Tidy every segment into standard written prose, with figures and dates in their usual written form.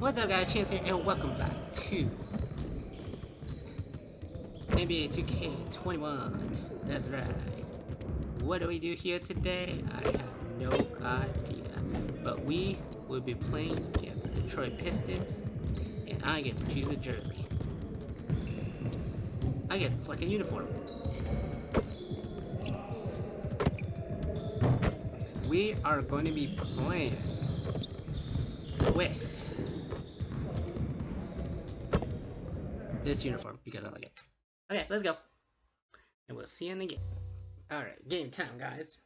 What's up guys, Chance here, and welcome back to NBA 2K21. That's right. What do we do here today? I have no idea. But we will be playing against Detroit Pistons, and I get to choose a jersey. I get to select a uniform. We are going to be playing with this uniform because I like it. Okay, let's go. And we'll see you in the game. Alright, game time, guys.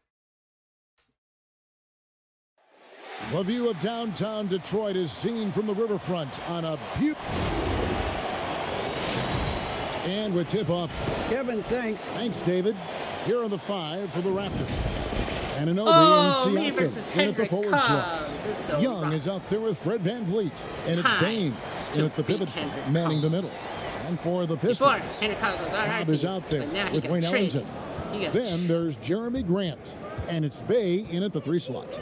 The view of downtown Detroit is seen from the riverfront on a and with tip-off. Kevin, thanks. Thanks, David. Here are the five for the Raptors. Anunoby me and versus Siakam in at the forward slot. so Young is out there with Fred VanVleet. And it's Baines in at the pivot spot, manning the middle. And for the Pistons, Cobb is out there with Wayne Ellington. Then there's Jeremy Grant. And it's Bay in at the 3 slot.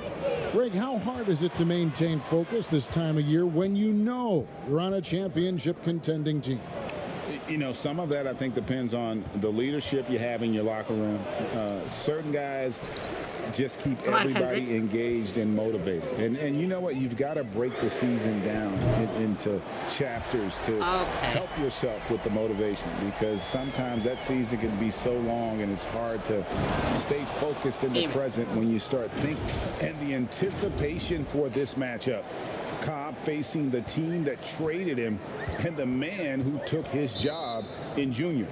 Greg, how hard is it to maintain focus this time of year when you know you're on a championship contending team? You know, some of that I think depends on the leadership you have in your locker room. Certain guys just keep everybody engaged and motivated. And you know what? You've got to break the season down into chapters to help yourself with the motivation, because sometimes that season can be so long and it's hard to stay focused in the present when you start thinking. And the anticipation for this matchup. Cobb facing the team that traded him and the man who took his job in Junior.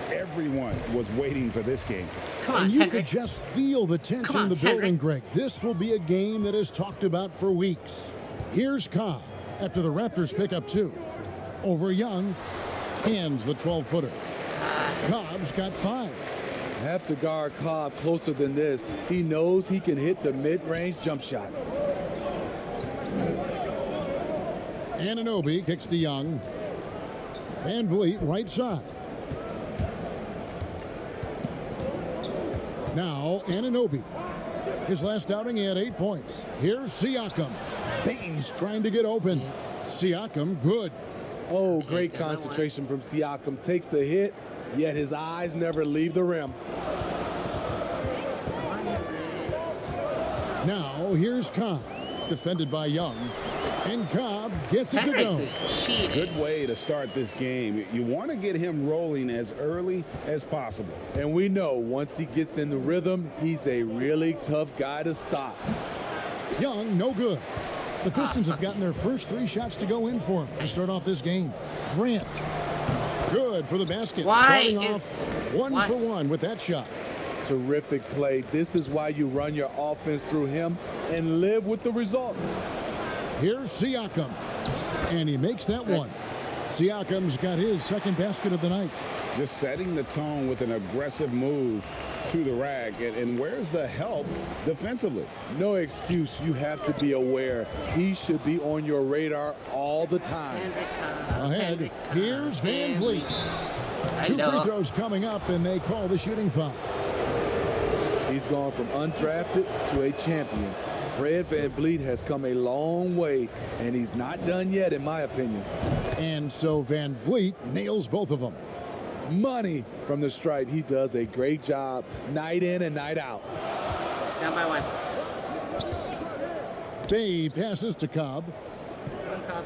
Everyone was waiting for this game. And you could just feel the tension in the building, Greg. This will be a game that is talked about for weeks. Here's Cobb after the Raptors pick up 2. Over Young, hands the 12-footer. Cobb's got 5. Have to guard Cobb closer than this. He knows he can hit the mid-range jump shot. Anunoby kicks to Young. VanVleet right side. Now Anunoby. His last outing he had 8 points. Here's Siakam. Baines trying to get open. Siakam good. Oh, great concentration from Siakam. Takes the hit, yet his eyes never leave the rim. Now here's Cobb. Defended by Young. And Cobb gets it to go. Good way to start this game. You want to get him rolling as early as possible. And we know once he gets in the rhythm, he's a really tough guy to stop. Young, no good. The Pistons have gotten their first 3 shots to go in for him to start off this game. Grant, good for the basket. Starting off 1 for 1 with that shot. Terrific play. This is why you run your offense through him and live with the results. Here's Siakam, and he makes that one. Siakam's got his second basket of the night. Just setting the tone with an aggressive move to the rack. And where's the help defensively? No excuse. You have to be aware. He should be on your radar all the time. Ahead, here's VanVleet. 2 free throws coming up, and they call the shooting foul. He's gone from undrafted to a champion. Fred VanVleet has come a long way, and he's not done yet, in my opinion. And so VanVleet nails both of them. Money from the stripe. He does a great job night in and night out. Down by 1. Bay passes to Cobb. Come on, Cobb.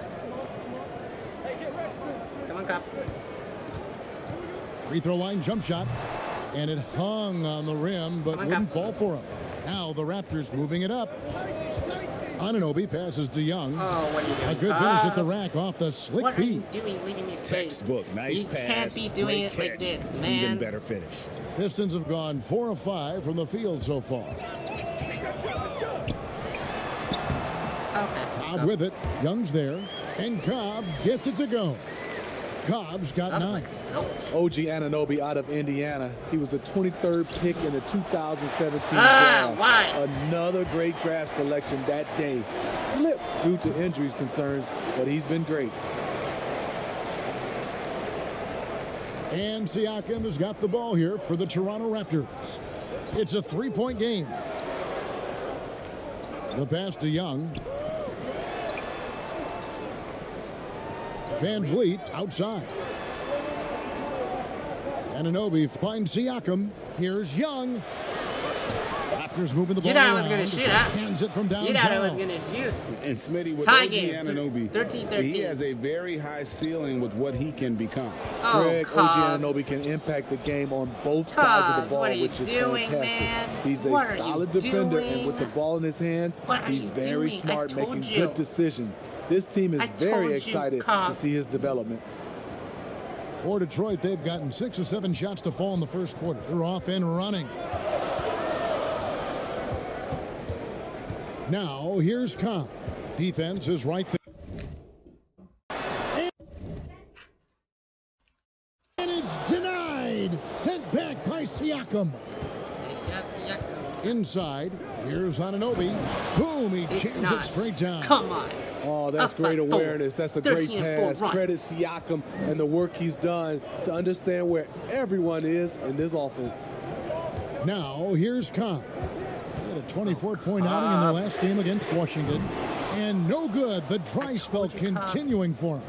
Come on, Cobb. Free throw line jump shot. And it hung on the rim, but wouldn't fall for him. Now the Raptors moving it up. Anunoby passes to Young. A good finish at the rack off the slick feed. What are you doing leaving me space? Textbook, nice pass. You can't be doing it like this, man. Even better finish. Pistons have gone 4 of 5 from the field so far. Cobb with it. Young's there. And Cobb gets it to go. Cobb's got 9. OG Anunoby out of Indiana. He was the 23rd pick in the 2017 draft. Another great draft selection that day. Slipped due to injuries concerns, but he's been great. And Siakam has got the ball here for the Toronto Raptors. It's a 3-point game. The pass to Young. Van Vliet outside. Anunoby finds Siakam. Here's Young. Raptors moving the ball around. I was going to shoot, huh? Hands it from downtown. You thought I was going to shoot. And Smitty, with Tie OG game, Anunoby, 13-13. he has a very high ceiling with what he can become. Oh, Greg, OG Anunoby can impact the game on both sides of the ball, which is fantastic. Man? He's a solid defender, and with the ball in his hands, he's very smart, making good decisions. This team is very excited to see his development. For Detroit, they've gotten 6 or 7 shots to fall in the first quarter. They're off and running. Now, here's Cobb. Defense is right there. And it's denied. Sent back by Siakam. Inside, here's Anunoby. Boom, he jams it straight down. Come on. Oh, that's great awareness. That's a great pass. Credit Siakam and the work he's done to understand where everyone is in this offense. Now, here's Cobb. He had a 24-point outing in their last game against Washington. And no good. The dry spell continuing for him.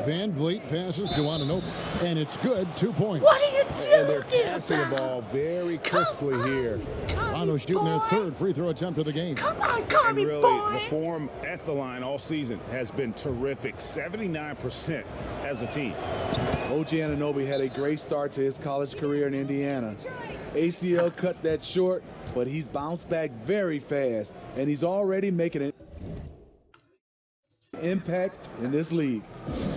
Van Vliet passes to Anunoby. And it's good. 2 points. What are you doing? And they're passing the ball very crisply here. Toronto shooting their 3rd free throw attempt of the game. Come on, Carmi, really, boy. the form at the line all season has been terrific. 79% as a team. OG Anunoby had a great start to his college career in Indiana. ACL cut that short, but he's bounced back very fast, and he's already making an impact in this league.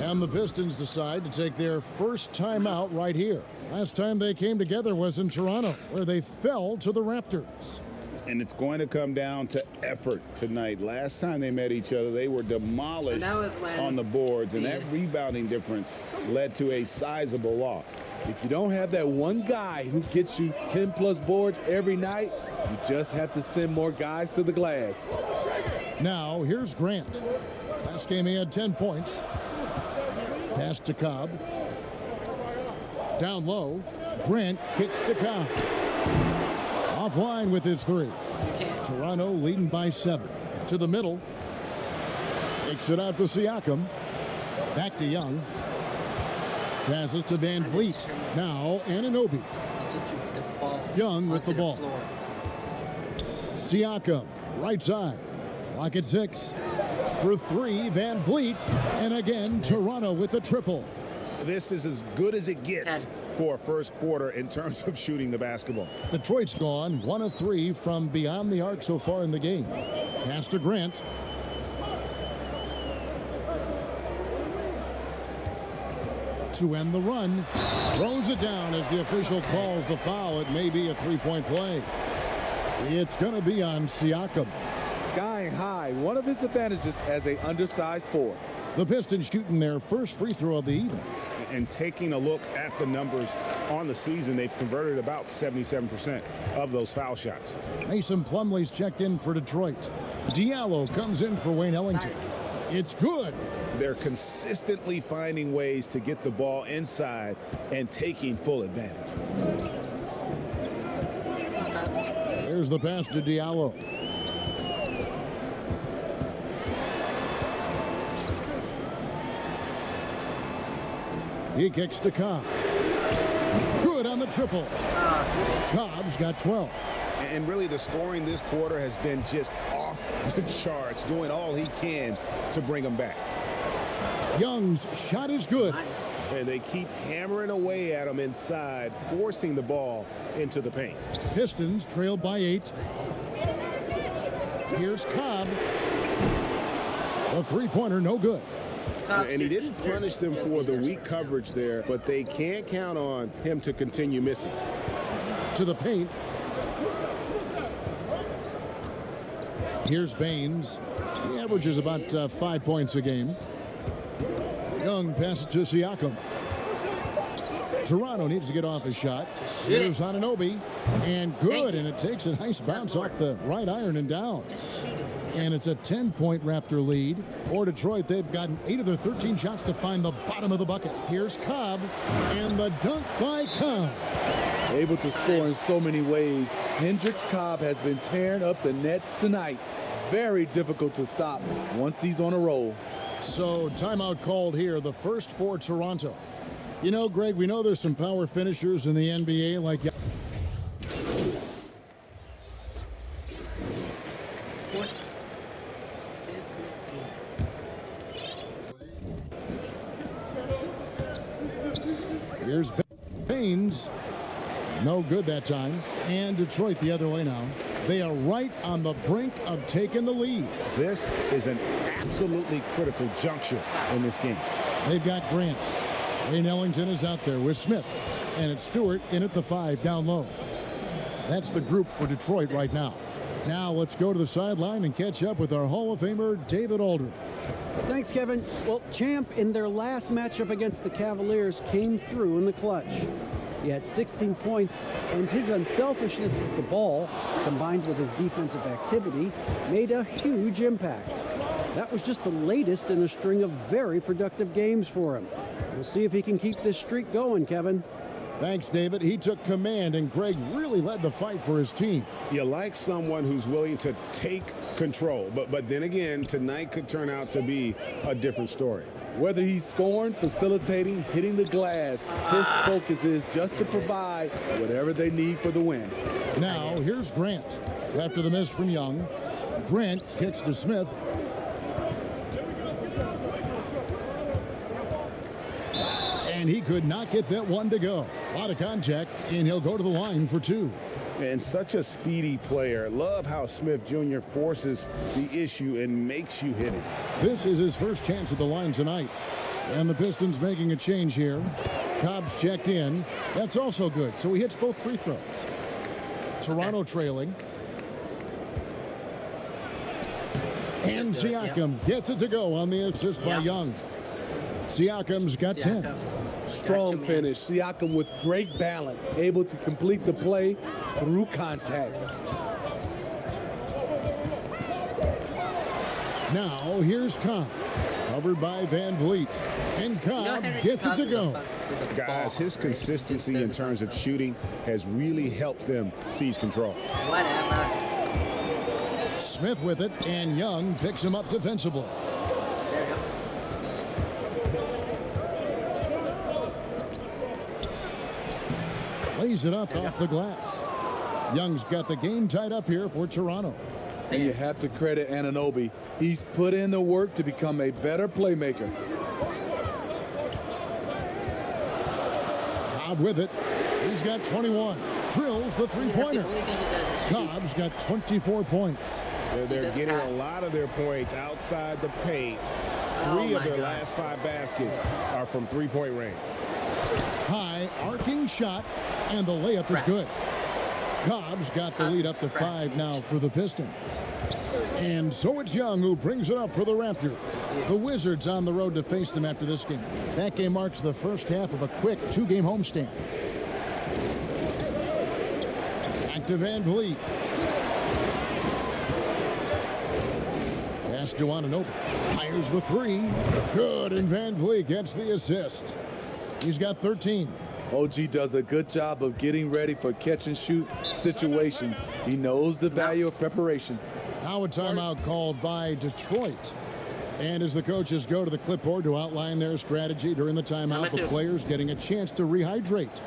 And the Pistons decide to take their first time out right here. Last time they came together was in Toronto, where they fell to the Raptors. And it's going to come down to effort tonight. Last time they met each other, they were demolished on the boards, and that rebounding difference led to a sizable loss. If you don't have that one guy who gets you 10-plus boards every night, you just have to send more guys to the glass. Now, here's Grant. Last game he had 10 points. Pass to Cobb. Down low. Grant kicks to Cobb. Offline with his 3. Toronto leading by 7. To the middle. Takes it out to Siakam. Back to Young. Passes to Van Vliet. Now Anunoby. Young with the ball. Siakam, right side. Clock at 6. For 3, Van Vliet. And again, Toronto with the triple. This is as good as it gets for a first quarter in terms of shooting the basketball. Detroit's gone 1 of 3 from beyond the arc so far in the game. Pass to Grant. To end the run. Throws it down as the official calls the foul. It may be a 3-point play. It's going to be on Siakam. Skying high, one of his advantages as an undersized 4. The Pistons shooting their first free throw of the evening. And taking a look at the numbers on the season, they've converted about 77% of those foul shots. Mason Plumlee's checked in for Detroit. Diallo comes in for Wayne Ellington. It's good. They're consistently finding ways to get the ball inside and taking full advantage. There's the pass to Diallo. He kicks to Cobb. Good on the triple. Cobb's got 12. And really the scoring this quarter has been just off the charts, doing all he can to bring them back. Young's shot is good. And they keep hammering away at him inside, forcing the ball into the paint. Pistons trail by 8. Here's Cobb. A 3-pointer, no good. And he didn't punish them for the weak coverage there, but they can't count on him to continue missing. To the paint. Here's Baines. He averages about 5 points a game. Young passes to Siakam. Toronto needs to get off a shot. Here's Anunoby. And good, and it takes a nice bounce off the right iron and down. And it's a 10-point Raptor lead. For Detroit, they've gotten 8 of their 13 shots to find the bottom of the bucket. Here's Cobb, and the dunk by Cobb. Able to score in so many ways. Hendricks Cobb has been tearing up the nets tonight. Very difficult to stop once he's on a roll. So timeout called here, the first for Toronto. You know, Greg, we know there's some power finishers in the NBA like... Here's Baines. No good that time. And Detroit the other way now. They are right on the brink of taking the lead. This is an absolutely critical juncture in this game. They've got Grant. Wayne Ellington is out there with Smith. And it's Stewart in at the 5 down low. That's the group for Detroit right now. Now let's go to the sideline and catch up with our Hall of Famer, David Aldridge. Thanks, Kevin. Well, Champ, in their last matchup against the Cavaliers, came through in the clutch. He had 16 points, and his unselfishness with the ball, combined with his defensive activity, made a huge impact. That was just the latest in a string of very productive games for him. We'll see if he can keep this streak going, Kevin. Thanks, David. He took command, and Greg really led the fight for his team. You like someone who's willing to take control, but then again, tonight could turn out to be a different story. Whether he's scoring, facilitating, hitting the glass, his focus is just to provide whatever they need for the win. Now, here's Grant. After the miss from Young, Grant kicks to Smith. And he could not get that one to go. A lot of contact, and he'll go to the line for 2. And such a speedy player. Love how Smith Jr. forces the issue and makes you hit it. This is his first chance at the line tonight. And the Pistons making a change here. Cobb's checked in. That's also good. So he hits both free throws. Toronto trailing. And Siakam gets it to go on the assist by Young. Siakam's got 10. Strong finish. Siakam with great balance, able to complete the play through contact. Now here's Cobb, covered by Van Vliet, and Cobb gets it to go. Guys, his consistency in terms of shooting has really helped them seize control. Whatever. Smith with it, and Young picks him up defensively. Lays it up off the glass. Young's got the game tied up here for Toronto. And you have to credit Anunoby. He's put in the work to become a better playmaker. Cobb with it. He's got 21. Drills the three-pointer. Cobb's got 24 points. They're getting a lot of their points outside the paint. 3 of their last 5 baskets are from three-point range. High arcing shot, and the layup is good. Cobb's got the lead up to 5 now for the Pistons. And so it's Young who brings it up for the Raptors. The Wizards on the road to face them after this game. That game marks the first half of a quick 2-game homestand. Back to Van Vliet. Pass to Anunoby. Fires the 3. Good, and Van Vliet gets the assist. He's got 13. OG does a good job of getting ready for catch-and-shoot situations. He knows the value of preparation. Now a timeout called by Detroit. And as the coaches go to the clipboard to outline their strategy during the timeout, the players getting a chance to rehydrate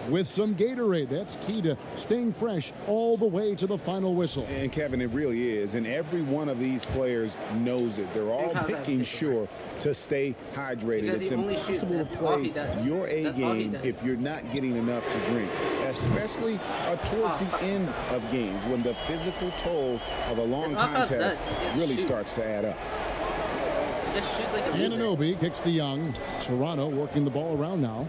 with some Gatorade. That's key to staying fresh all the way to the final whistle. And Kevin, it really is. And every one of these players knows it. They're all making sure to stay hydrated. It's impossible to play your A game if you're not getting enough to drink, especially towards the end of games when the physical toll of a long contest really starts to add up. Anunoby kicks to Young. Toronto working the ball around now.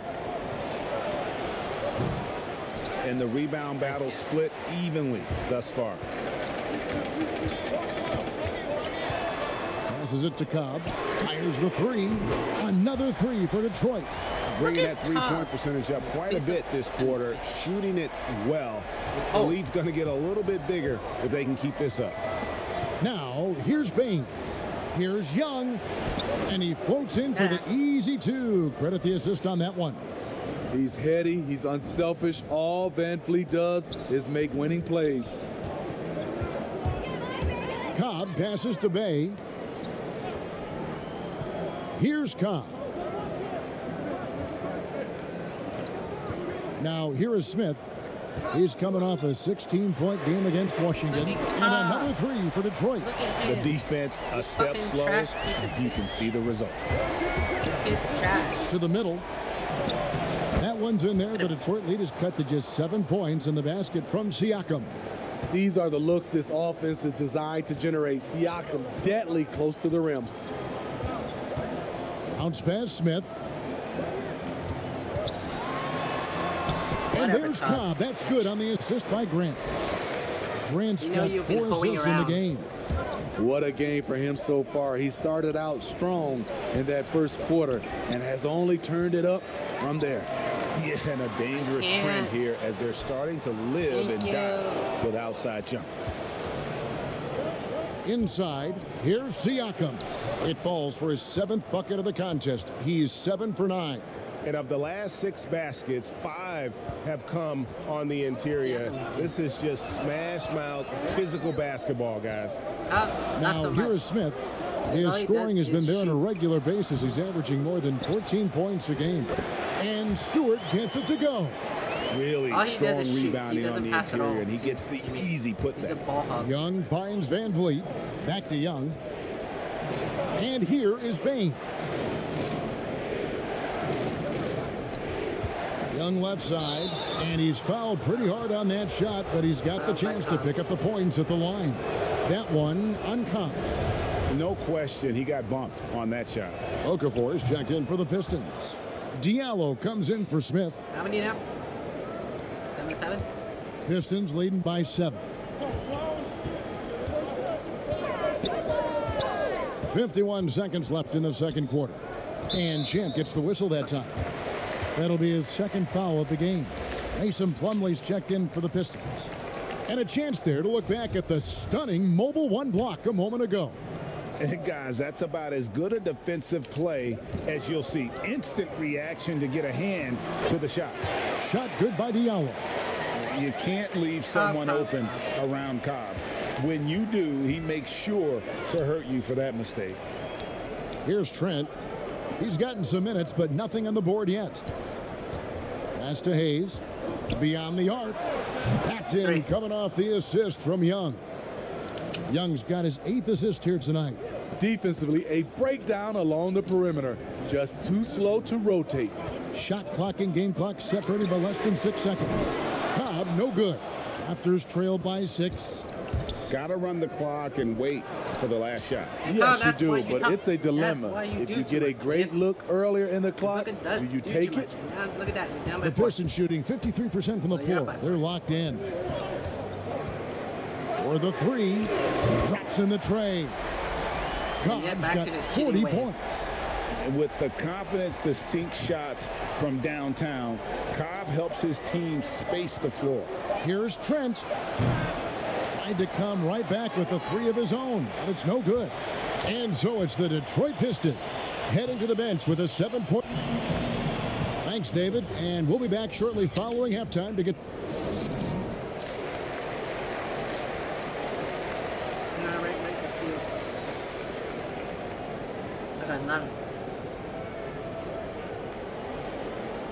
And the rebound battle split evenly thus far. Passes it to Cobb. Fires the 3. Another 3 for Detroit. Bringing that three-point percentage up quite a bit this quarter. Shooting it well. The lead's going to get a little bit bigger if they can keep this up. Now, here's Baines. Here's Young. And he floats in for the easy 2. Credit the assist on that one. He's heady, he's unselfish. All Van Vliet does is make winning plays. Cobb passes to Bay. Here's Cobb. Now, here is Smith. He's coming off a 16-point game against Washington. And another three for Detroit. The defense a step slow, and you can see the result. To the middle. That one's in there. The Detroit lead is cut to just 7 points in the basket from Siakam. These are the looks this offense is designed to generate. Siakam deadly close to the rim. Bounce pass, Smith. And there's Cobb. That's good on the assist by Grant. Grant's got 4 assists in the game. What a game for him so far. He started out strong in that first quarter and has only turned it up from there. Yeah, and a dangerous trend here as they're starting to live and die with outside jumpers. Inside, here's Siakam. It falls for his 7th bucket of the contest. He's 7 for 9. And of the last 6 baskets, 5 have come on the interior. This is just smash mouth physical basketball, guys. Now, here is Smith. His scoring has been there on a regular basis. He's averaging more than 14 points a game. And Stewart gets it to go. Really strong rebounding on the interior, and he gets the easy putback. Young finds Van Vliet. Back to Young. And here is Bain. Young left side, and he's fouled pretty hard on that shot, but he's got the chance to pick up the points at the line. That one uncommon. No question, he got bumped on that shot. Okafor's checked in for the Pistons. Diallo comes in for Smith. How many now? 7? Pistons leading by 7. 51 seconds left in the second quarter. And Champ gets the whistle that time. That'll be his 2nd foul of the game. Mason Plumlee's checked in for the Pistons. And a chance there to look back at the stunning Mobile 1 block a moment ago. And guys, that's about as good a defensive play as you'll see. Instant reaction to get a hand to the shot. Shot good by Diallo. You can't leave someone open around Cobb. When you do, he makes sure to hurt you for that mistake. Here's Trent. He's gotten some minutes, but nothing on the board yet. Pass to Hayes. Beyond the arc. That's in, coming off the assist from Young. Young's got his 8th assist here tonight. Defensively, a breakdown along the perimeter. Just too slow to rotate. Shot clock and game clock separated by less than 6 seconds. Cobb, no good. Raptors trail by 6. Got to run the clock and wait for the last shot. Yes, you do, but it's a dilemma. If you get a great look earlier in the clock, do you take it? Look at that. The Pistons shooting 53% from the floor. They're locked in. For the 3, drops in the tray. Cobb's got 40 points. And with the confidence to sink shots from downtown, Cobb helps his team space the floor. Here's Trent. Tried to come right back with the 3 of his own, but it's no good. And so it's the Detroit Pistons heading to the bench with a 7-point. Thanks, David. And we'll be back shortly following halftime to get...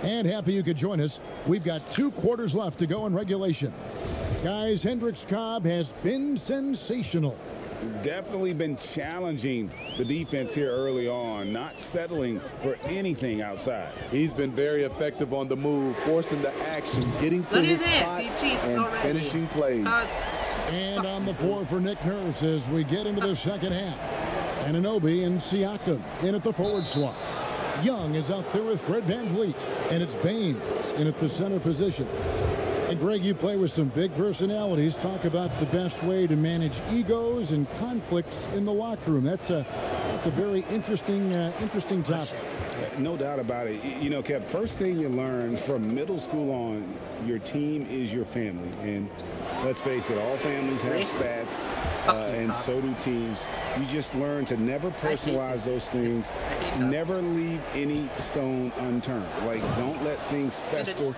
And happy you could join us. We've got 2 quarters left to go in regulation. Guys, Hendricks Cobb has been sensational. Definitely been challenging the defense here early on, not settling for anything outside. He's been very effective on the move, forcing the action, getting to his spots, and finishing plays. And on the floor for Nick Nurse as we get into the second half. Anunoby and Siakam in at the forward slots. Young is out there with Fred Van Vliet, and it's Baines in at the center position. And Greg, you play with some big personalities. Talk about the best way to manage egos and conflicts in the locker room. That's a very interesting topic. No doubt about it. You know, Kev, first thing you learn from middle school on, your team is your family. And let's face it, all families have spats, and so do teams. You just learn to never personalize those things. Never leave any stone unturned. Like, don't let things fester.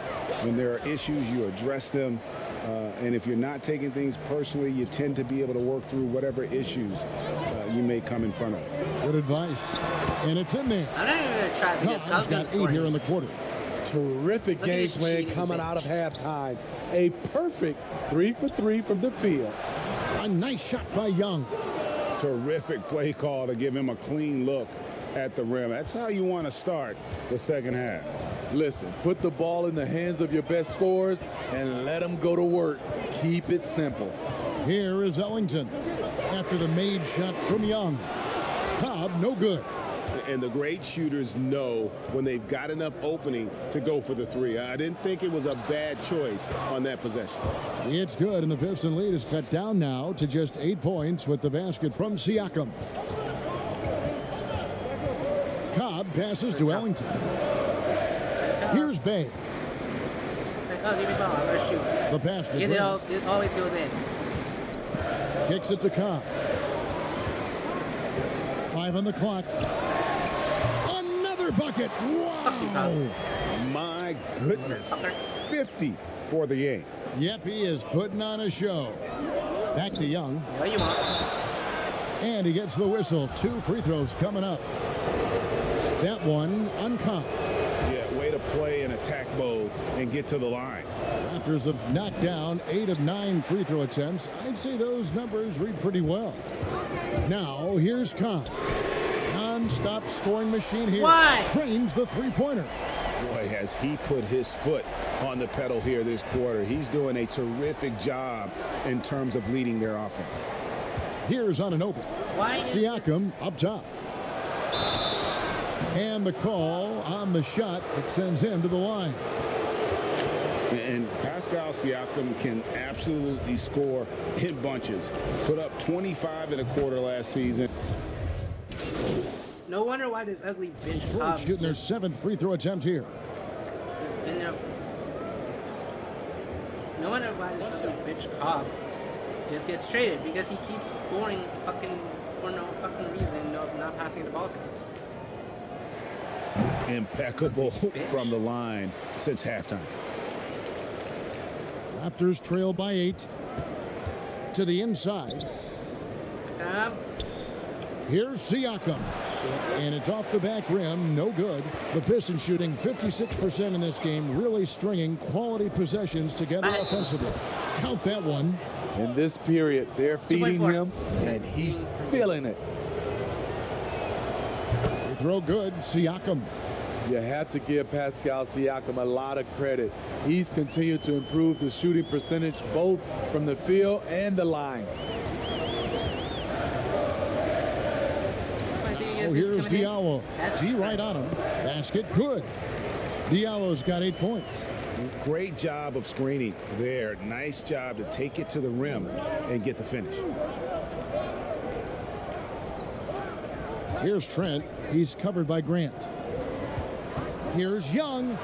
When there are issues, you address them. And if you're not taking things personally, you tend to be able to work through whatever issues you may come in front of. Good advice. And it's in there. I'm not even going to try because Cobb's got 8 here in the quarter. Terrific game plan coming out of halftime. A perfect 3 for 3 from the field. A nice shot by Young. Terrific play call to give him a clean look at the rim. That's how you want to start the second half. Listen, put the ball in the hands of your best scorers and let them go to work. Keep it simple. Here is Ellington after the made shot from Young. Cobb, no good. And the great shooters know when they've got enough opening to go for the three. I didn't think it was a bad choice on that possession. It's good, and the Piston lead is cut down now to just 8 points with the basket from Siakam. Cobb passes to Ellington. Here's Bay. Oh, give me the ball. I'm going to shoot. The pass to It Grant. always goes in. Kicks it to Cobb. 5 on the clock. Another bucket. Wow. My goodness. 50 for the game. Yep, he is putting on a show. Back to Young. No, you won't. And he gets the whistle. 2 free throws coming up. That one on Cobb. Yeah, way to play in attack mode and get to the line. Raptors have knocked down 8 of 9 free throw attempts. I'd say those numbers read pretty well. Now, here's Cobb. Non-stop scoring machine here. Why? Trains the three-pointer. Boy, has he put his foot on the pedal here this quarter. He's doing a terrific job in terms of leading their offense. Here's Anunoby. Why? Siakam up top. And the call on the shot that sends him to the line. And Pascal Siakam can absolutely score in bunches. Put up 25 in a quarter last season. No wonder why this ugly bitch Detroit Cobb shooting their 7th free throw attempt here. is in there. No wonder why this ugly bitch Cobb just gets traded because he keeps scoring fucking for no fucking reason of not passing the ball to him. Impeccable from the line since halftime. Raptors trail by 8. To the inside. Here's Siakam. And it's off the back rim. No good. The Pistons shooting 56% in this game, really stringing quality possessions together offensively. Count that one. In this period, they're feeding him, and he's feeling it. They throw good. Siakam. You have to give Pascal Siakam a lot of credit. He's continued to improve the shooting percentage both from the field and the line. Oh, here's Diallo. D right on him. Basket good. Diallo's got 8 points. Great job of screening there. Nice job to take it to the rim and get the finish. Here's Trent. He's covered by Grant. Here's Young.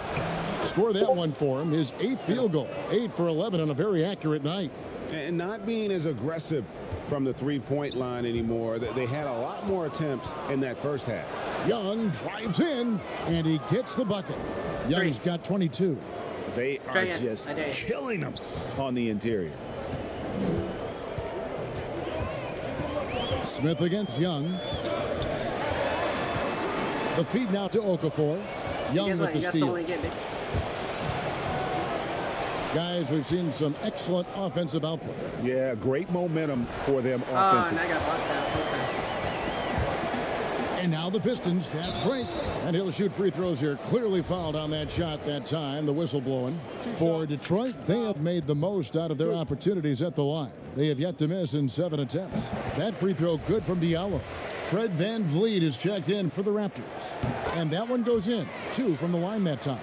Score that one for him. His 8th field goal. 8 for 11 on a very accurate night. And not being as aggressive from the three-point line anymore. They had a lot more attempts in that first half. Young drives in, and he gets the bucket. Young's got 22. They are just killing them on the interior. Smith against Young. The feed now to Okafor. Young with the steal. Guys, we've seen some excellent offensive output. Yeah, great momentum for them offensively. And now the Pistons, fast break. And he'll shoot free throws here. Clearly fouled on that shot that time. The whistle blowing. For Detroit, they have made the most out of their opportunities at the line. They have yet to miss in 7 attempts. That free throw good from Diallo. Fred VanVleet is checked in for the Raptors. And that one goes in. 2 from the line that time.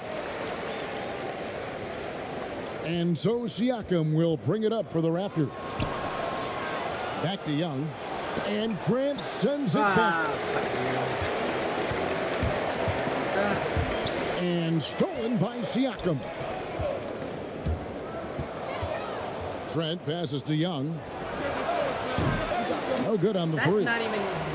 And so Siakam will bring it up for the Raptors. Back to Young. And Grant sends it back. And stolen by Siakam. Trent passes to Young. No good on the three.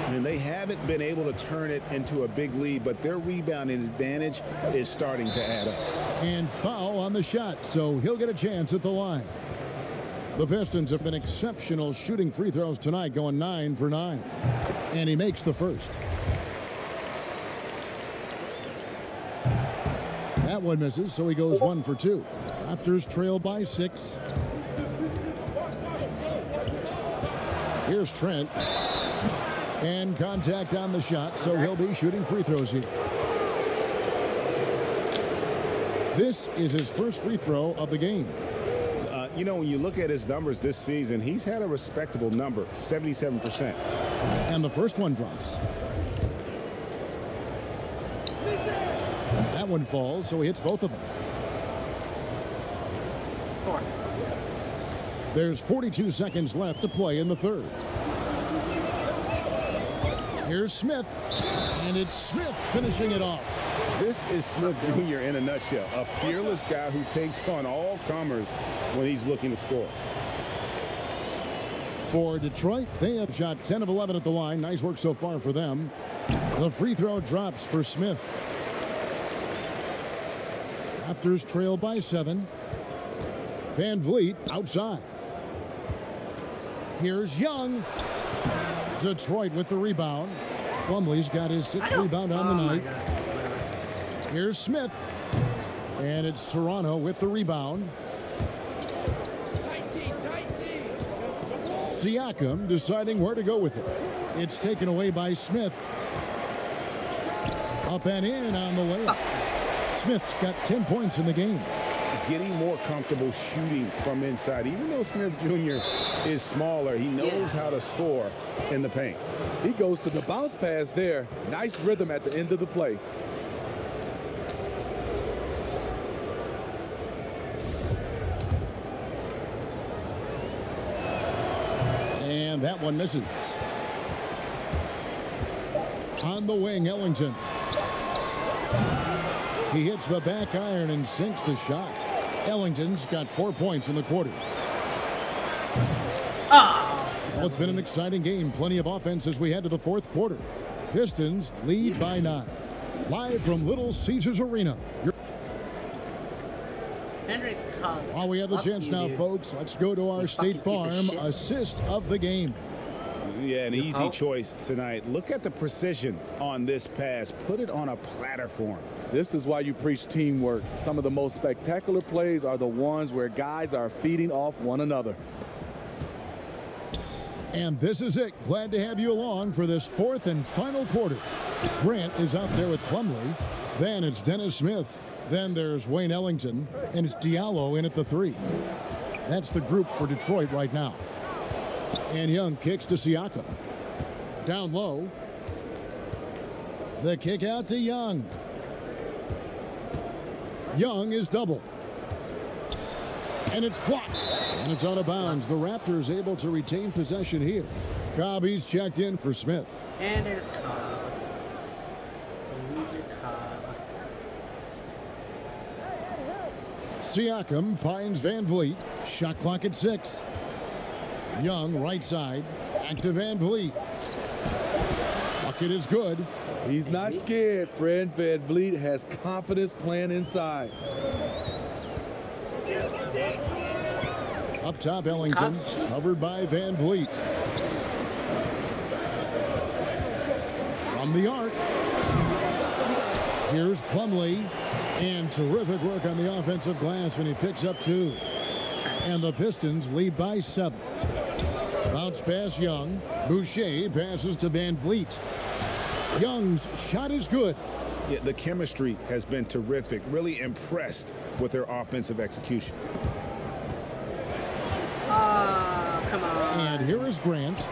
And they haven't been able to turn it into a big lead, but their rebounding advantage is starting to add up. And foul on the shot, so he'll get a chance at the line. The Pistons have been exceptional shooting free throws tonight, going 9 for 9. And he makes the first. That one misses, so he goes 1 for 2. Raptors trail by 6. Here's Trent. And contact on the shot, so he'll be shooting free throws here. This is his first free throw of the game. You know, when you look at his numbers this season, he's had a respectable number, 77%. And the first one drops. That one falls, so he hits both of them. 4. There's 42 seconds left to play in the third. Here's Smith, and it's Smith finishing it off. This is Smith Jr. in a nutshell, a fearless guy who takes on all comers when he's looking to score. For Detroit, they have shot 10 of 11 at the line. Nice work so far for them. The free throw drops for Smith. Raptors trail by 7. Van Vliet outside. Here's Young. Detroit with the rebound. Plumlee's got his 6th rebound on the night. Here's Smith. And it's Toronto with the rebound. Siakam deciding where to go with it. It's taken away by Smith. Up and in on the layup. Smith's got 10 points in the game. Getting more comfortable shooting from inside. Even though Smith Jr. is smaller, he knows how to score in the paint. He goes to the bounce pass there. Nice rhythm at the end of the play. And that one misses. On the wing, Ellington. He hits the back iron and sinks the shot. Ellington's got 4 points in the quarter. Well, it's been an exciting game. Plenty of offense as we head to the fourth quarter. Pistons lead by 9. Live from Little Caesars Arena. While we have the chance now, folks, let's go to our State Farm assist of the game. Yeah, an easy choice tonight. Look at the precision on this pass. Put it on a platter form. This is why you preach teamwork. Some of the most spectacular plays are the ones where guys are feeding off one another. And this is it. Glad to have you along for this fourth and final quarter. Grant is out there with Plumlee. Then it's Dennis Smith. Then there's Wayne Ellington. And it's Diallo in at the 3. That's the group for Detroit right now. And Young kicks to Siakam. Down low. The kick out to Young. Young is double. And it's blocked. And it's out of bounds. The Raptors able to retain possession here. Cobb's checked in for Smith. And there's Cobb. The loser Cobb. Siakam finds Van Vliet. Shot clock at 6. Young right side. Back to Van Vliet. Bucket is good. He's not scared, Fred. Van Vliet has confidence playing inside. Up top, Ellington, covered by Van Vliet. From the arc. Here's Plumlee. And terrific work on the offensive glass, and he picks up 2. And the Pistons lead by 7. Bounce pass Young. Boucher passes to Van Vliet. Young's shot is good. Yeah, the chemistry has been terrific. Really impressed with their offensive execution. Come on. And here is Grant.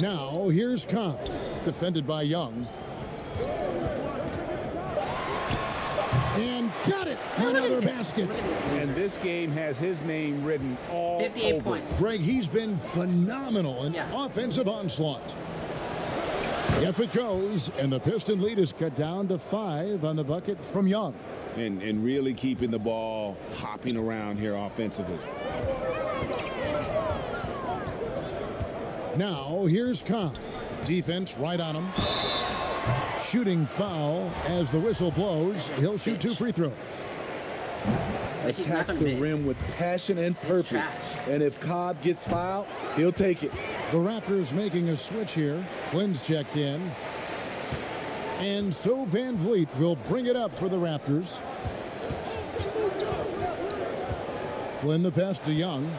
Now here's Cobb. Defended by Young. And got it. Another basket. And this game has his name written all 58 over. points. Greg, he's been phenomenal in offensive onslaught. Yep, it goes. And the Piston lead is cut down to 5 on the bucket from Young. And really keeping the ball hopping around here offensively. Now here's Cobb. Defense right on him. shooting foul. As the whistle blows, he'll shoot 2 free throws. Attacks the rim with passion and purpose. And if Cobb gets fouled, he'll take it. The Raptors making a switch here. Flynn's checked in. And so Van Vliet will bring it up for the Raptors. Flynn the pass to Young.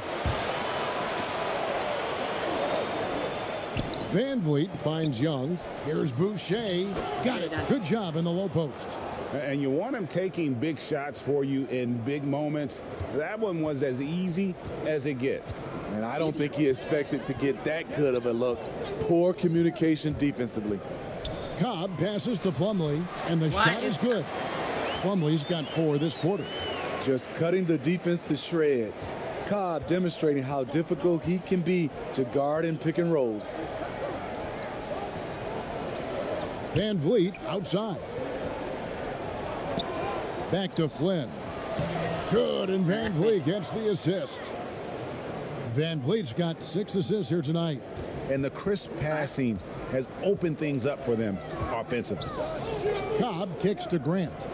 Van Vliet finds Young. Here's Boucher. Got it. Good job in the low post. And you want him taking big shots for you in big moments. That one was as easy as it gets. And I don't think he expected to get that good of a look. Poor communication defensively. Cobb passes to Plumlee, and the shot is good. Plumlee's got 4 this quarter. Just cutting the defense to shreds. Cobb demonstrating how difficult he can be to guard and pick and rolls. Van Vliet outside. Back to Flynn. Good, and Van Vliet gets the assist. Van Vliet's got 6 assists here tonight. And the crisp passing has opened things up for them offensively. Cobb kicks to Grant.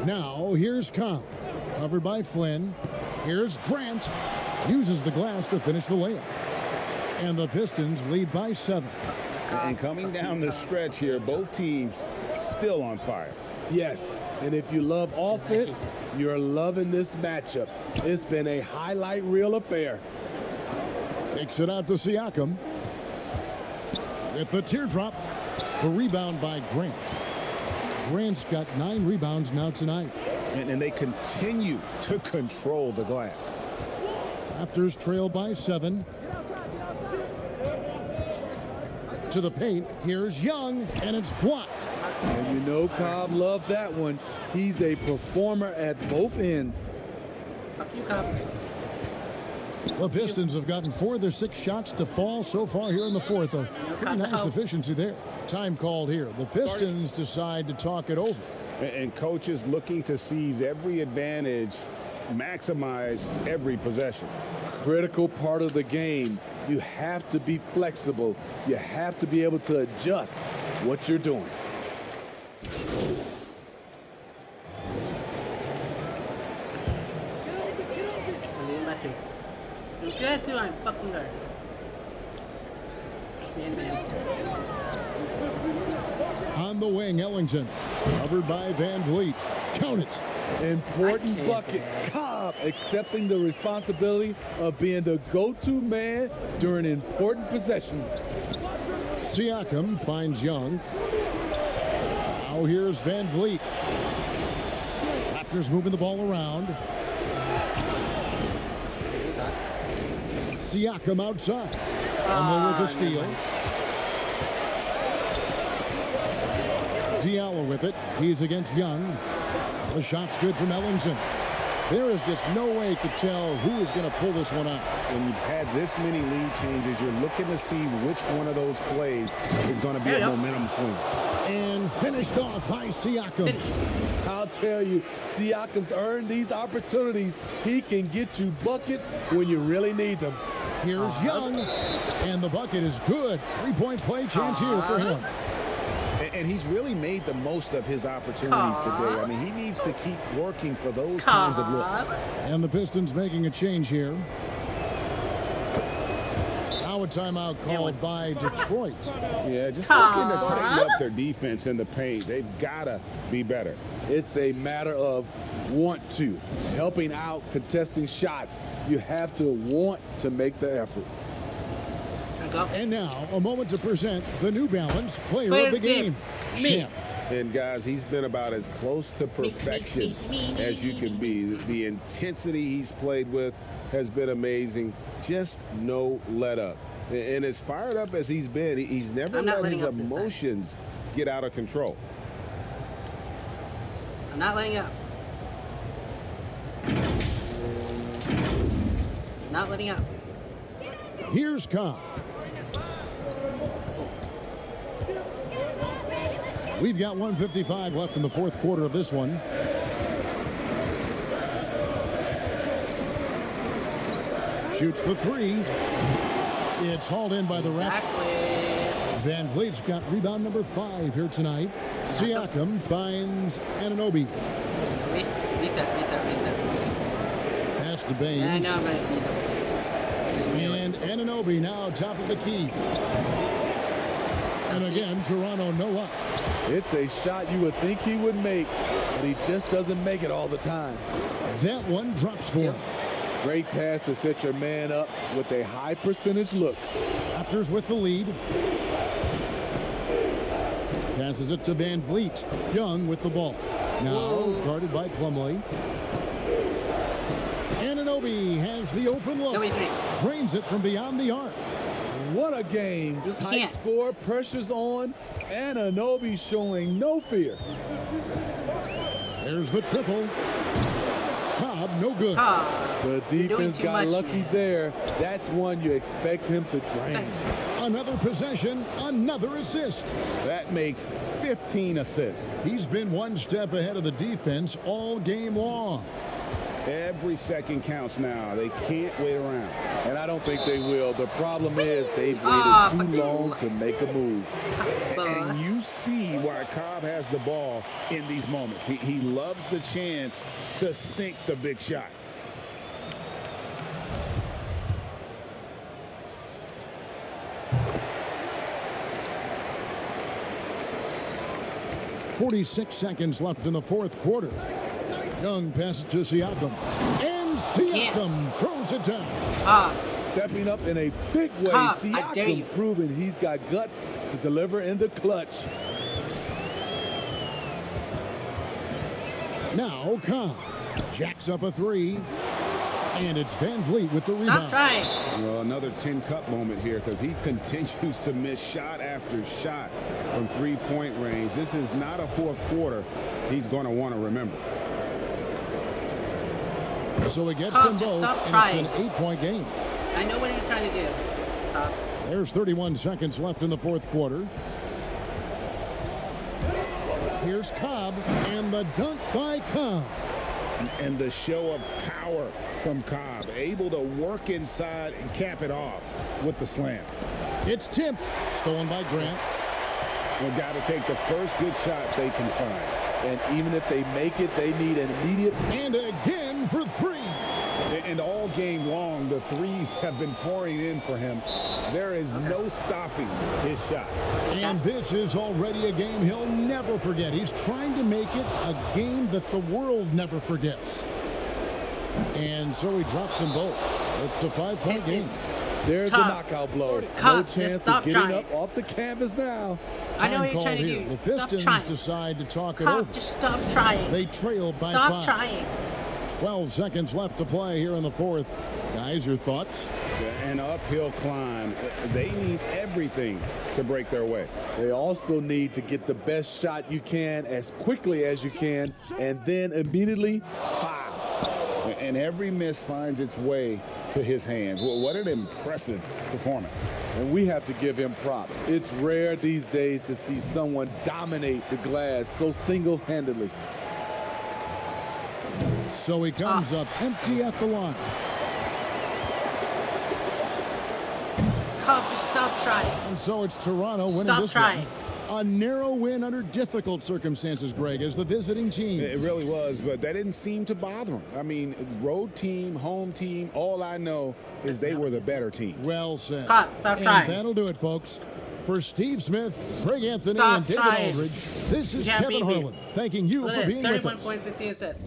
Now, here's Cobb. Covered by Flynn. Here's Grant. Uses the glass to finish the layup. And the Pistons lead by 7. And coming down the stretch here, both teams still on fire. Yes, and if you love offense, you're loving this matchup. It's been a highlight reel affair. Takes it out to Siakam. With the teardrop, the rebound by Grant. Grant's got 9 rebounds now tonight. And they continue to control the glass. Raptors trail by 7. To the paint, here's Young, and it's blocked. And you know Cobb loved that one. He's a performer at both ends. Fuck you, Cobb. The Pistons have gotten 4 of their 6 shots to fall so far here in the 4th. A pretty nice efficiency there. Time called here. The Pistons decide to talk it over. And coaches looking to seize every advantage, maximize every possession. Critical part of the game. You have to be flexible. You have to be able to adjust what you're doing. Guess who I'm fucking guard. Man. On the wing, Ellington. Covered by Van Vliet. Count it. Important bucket. Cobb accepting the responsibility of being the go-to man during important possessions. Siakam finds Young. Now here's Van Vliet. Raptors moving the ball around. Siakam outside. With the steal. Diallo with it. He's against Young. The shot's good from Ellington. There is just no way to tell who is going to pull this one out. When you've had this many lead changes, you're looking to see which one of those plays is going to be a momentum swing. And finished off by Siakam. I'll tell you, Siakam's earned these opportunities. He can get you buckets when you really need them. Here's Young, and the bucket is good. 3-point play chance here for him. And he's really made the most of his opportunities today. I mean, he needs to keep working for those kinds of looks. And the Pistons making a change here. Now a timeout called by Detroit. Yeah, just looking to tighten up their defense in the paint. They've got to be better. It's a matter of want to. Helping out, contesting shots. You have to want to make the effort. And now, a moment to present the New Balance Player of the Game, Champ. And guys, he's been about as close to perfection as you can be. The intensity he's played with has been amazing. Just no let up. And as fired up as he's been, he's never let his emotions get out of control. I'm not letting up. Not letting up. Here's Cobb. We've got 1:55 left in the 4th quarter of this one. Shoots the 3. It's hauled in by the Raptors. Van Vliet's got rebound number 5 here tonight. Siakam finds Anunoby. Reset. Pass to Baines. Yeah, I know I'm going to be double. And Anunoby now top of the key. And again, Toronto no up. It's a shot you would think he would make, but he just doesn't make it all the time. That one drops for him. Great pass to set your man up with a high percentage look. Raptors with the lead. Passes it to Van Vliet. Young with the ball. Now guarded by Plumlee. Anunoby has the open look. Drains it from beyond the arc. What a game. Tight score, pressure's on. Anunoby showing no fear. There's the triple. Cobb, no good. The defense got lucky there. That's one you expect him to drain. Another possession, another assist. That makes 15 assists. He's been one step ahead of the defense all game long. Every second counts now. They can't wait around. And I don't think they will. The problem is they've waited too long to make a move. And you see why Cobb has the ball in these moments. He loves the chance to sink the big shot. .46 seconds left in the fourth quarter. Young passes to Siakam. And Siakam throws it down. Stepping up in a big way. Siakam proving he's got guts to deliver in the clutch. Now Cobb jacks up a 3. And it's Van Vliet with the rebound. Stop trying. Well, another 10-cup moment here because he continues to miss shot after shot from three-point range. This is not a fourth quarter he's going to want to remember. So he gets them both, and it's an 8-point game. I know what you're trying to do. There's 31 seconds left in the fourth quarter. Here's Cobb, and the dunk by Cobb. And the show of power from Cobb, able to work inside and cap it off with the slam. It's tipped, stolen by Grant. They've got to take the first good shot they can find. And even if they make it, they need an immediate. And again for 3. And all game long, the threes have been pouring in for him. There is no stopping his shot. And this is already a game he'll never forget. He's trying to make it a game that the world never forgets. And so he drops them both. It's a 5-point game. There's the knockout blow. No chance of getting up off the canvas now. I know what you're trying to do. The Pistons decide to talk it over. Just stop trying. They trail by 5. Stop trying. 12 seconds left to play here in the fourth. Guys, your thoughts? An uphill climb. They need everything to break their way. They also need to get the best shot you can as quickly as you can, and then immediately foul. And every miss finds its way to his hands. Well, what an impressive performance. And we have to give him props. It's rare these days to see someone dominate the glass so single-handedly. So he comes up empty at the line. Cobb, just stop trying. And so it's Toronto winning this one. A narrow win under difficult circumstances, Greg, as the visiting team. It really was, but that didn't seem to bother him. I mean, road team, home team, all I know is they were the better team. Well said. Cobb, stop trying. And that'll do it, folks. For Steve Smith, Greg Anthony, and David Aldridge, this is Kevin Harlan thanking you for being with us. 31.16 assists.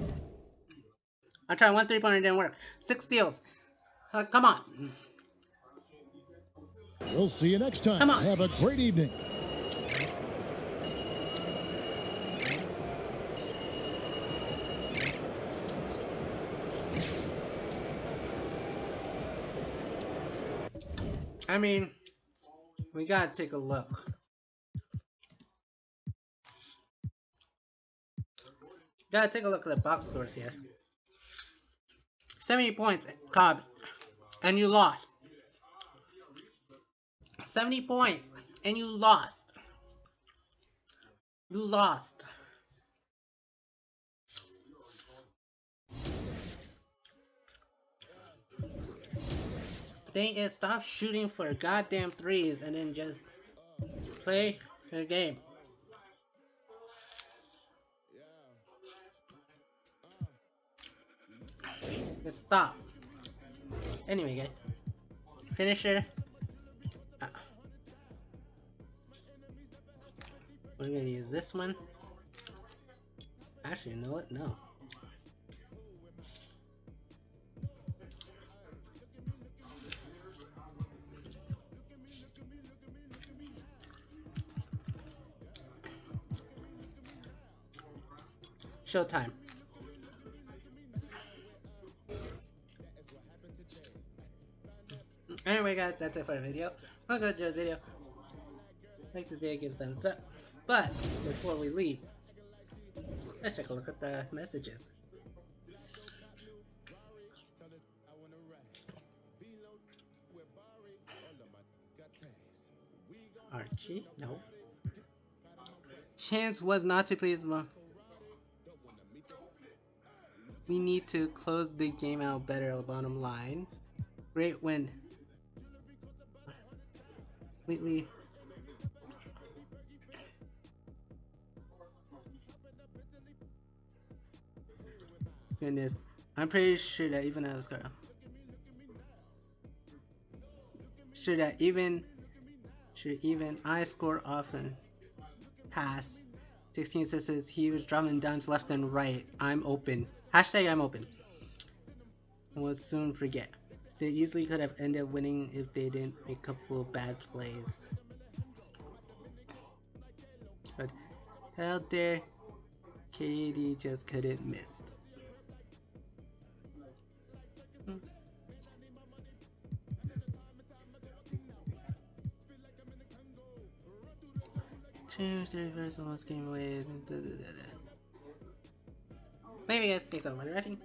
I tried 1 3-pointer, didn't work. 6 steals. Come on. We'll see you next time. Come on. Have a great evening. I mean, we gotta take a look. Gotta take a look at the box scores here. 70 points, Cobb, and you lost. 70 points, and you lost. You lost. Thing is, stop shooting for goddamn threes and then just Play the game. Let's stop. Anyway, guys. Finisher. We're gonna use this one. Actually, you know what? No. Showtime. Anyway, guys, that's it for the video. I'll go to Joe's video. Like this video, give a thumbs up. But before we leave, let's take a look at the messages. Archie? No. Chance was not too pleased, Mom. We need to close the game out better, bottom line. Great win. Completely. Goodness. I'm pretty sure that even I was even I score often. Pass. 16 assists. He was drumming downs left and right. I'm open. Hashtag I'm open. We'll soon forget. They easily could have ended up winning if they didn't make a couple of bad plays. But out there, KD just couldn't miss. Change the reverse last game away. Maybe guys, thanks so much for watching.